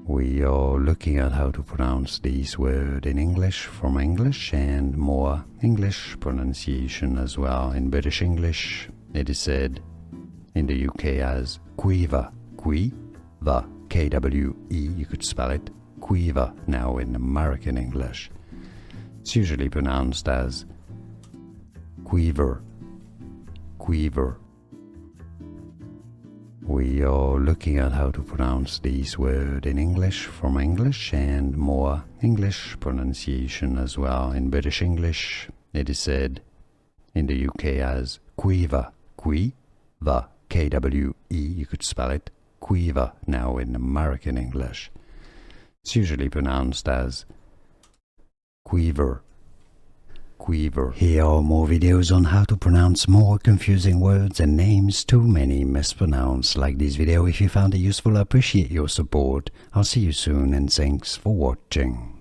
We are looking at how to pronounce these words in English from English and more English pronunciation as well. In British English, it is said in the UK as quiver, quiver, K-W-E, you could spell it, quiver. Now in American English, it's usually pronounced as quiver, quiver. We are looking at how to pronounce these words in English from English and more English pronunciation as well. In British English, it is said in the UK as quiver, quiver, K-W-E, you could spell it, quiver. Now in American English, it's usually pronounced as quiver, quiver. Here are more videos on how to pronounce more confusing words and names too many mispronounced. Like this video if you found it useful. I appreciate your support. I'll see you soon and thanks for watching.